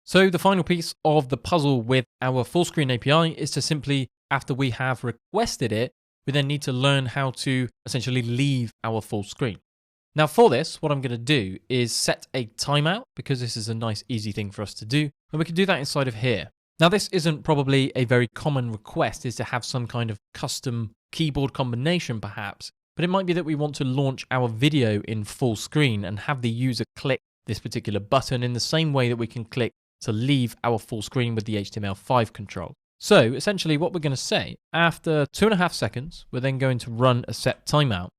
So the final piece of the puzzle with our full screen API is to simply, after we have requested it, we then need to learn how to essentially leave our full screen. Now for this, what I'm going to do is set a timeout, because this is a nice easy thing for us to do, and we can do that inside of here. Now this isn't probably a very common request, is to have some kind of custom keyboard combination perhaps, but it might be that we want to launch our video in full screen and have the user click this particular button in the same way that we can click to leave our full screen with the HTML5 control. So essentially what we're going to say, after 2.5 seconds, we're then going to run a set timeout.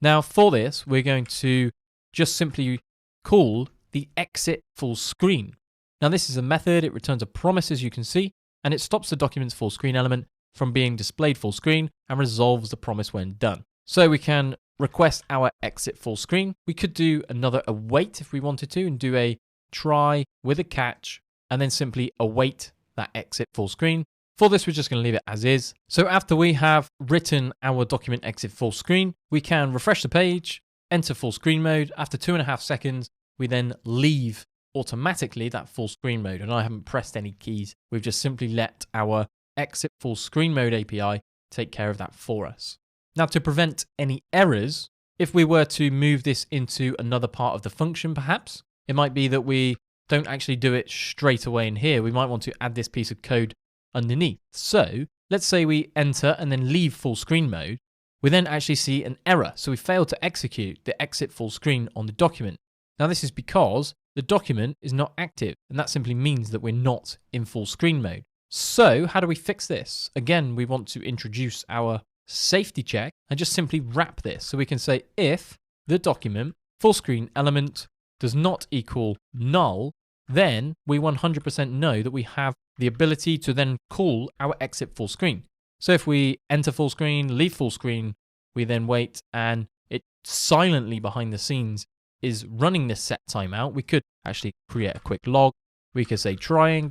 Now for this, we're going to just simply call the exit full screen. Now this is a method, it returns a promise as you can see, and it stops the document's full screen element from being displayed full screen and resolves the promise when done. So we can request our exit full screen. We could do another await if we wanted to and do a try with a catch and then simply await that exit full screen. For this, we're just going to leave it as is. So after we have written our document exit full screen, we can refresh the page, enter full screen mode. After 2.5 seconds, we then leave automatically that full screen mode. And I haven't pressed any keys. We've just simply let our exit full screen mode API take care of that for us. Now to prevent any errors, if we were to move this into another part of the function perhaps, it might be that we don't actually do it straight away in here. We might want to add this piece of code underneath. So let's say we enter and then leave full screen mode. We then actually see an error. So we failed to execute the exit full screen on the document. Now this is because the document is not active, and that simply means that we're not in full screen mode. So how do we fix this? Again, we want to introduce our safety check and just simply wrap this. So we can say if the document full screen element does not equal null, then we 100% know that we have the ability to then call our exit full screen. So if we enter full screen, leave full screen, we then wait and it silently behind the scenes is running this set timeout. We could actually create a quick log. We could say trying ...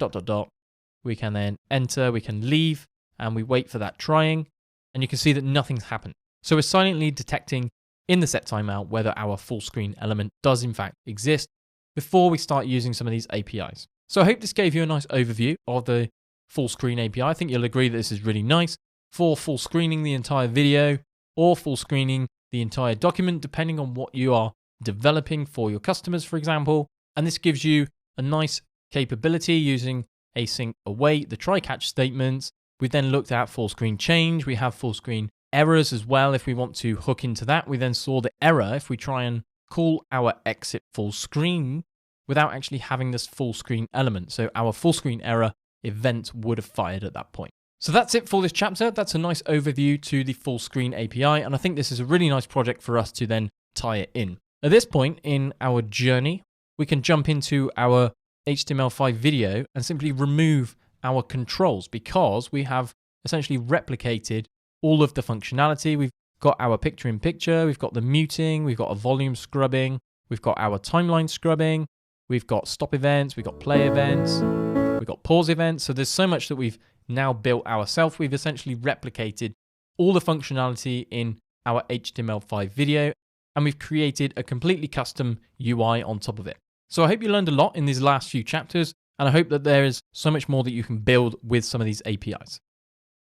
We can then enter, we can leave, and we wait for that trying. And you can see that nothing's happened. So we're silently detecting in the set timeout whether our full screen element does in fact exist before we start using some of these APIs. So I hope this gave you a nice overview of the full screen API. I think you'll agree that this is really nice for full screening the entire video or full screening the entire document, depending on what you are developing for your customers, for example. And this gives you a nice capability using async await, the try catch statements. We then looked at full screen change. We have full screen errors as well. If we want to hook into that, we then saw the error if we try and call our exit full screen without actually having this full screen element. So our full screen error event would have fired at that point. So that's it for this chapter. That's a nice overview to the full screen API. And I think this is a really nice project for us to then tie it in. At this point in our journey, we can jump into our HTML5 video and simply remove our controls because we have essentially replicated all of the functionality. We've got our picture in picture, we've got the muting, we've got a volume scrubbing, we've got our timeline scrubbing, we've got stop events, we've got play events, we've got pause events. So there's so much that we've now built ourselves. We've essentially replicated all the functionality in our HTML5 video, and we've created a completely custom UI on top of it. So I hope you learned a lot in these last few chapters, and I hope that there is so much more that you can build with some of these APIs.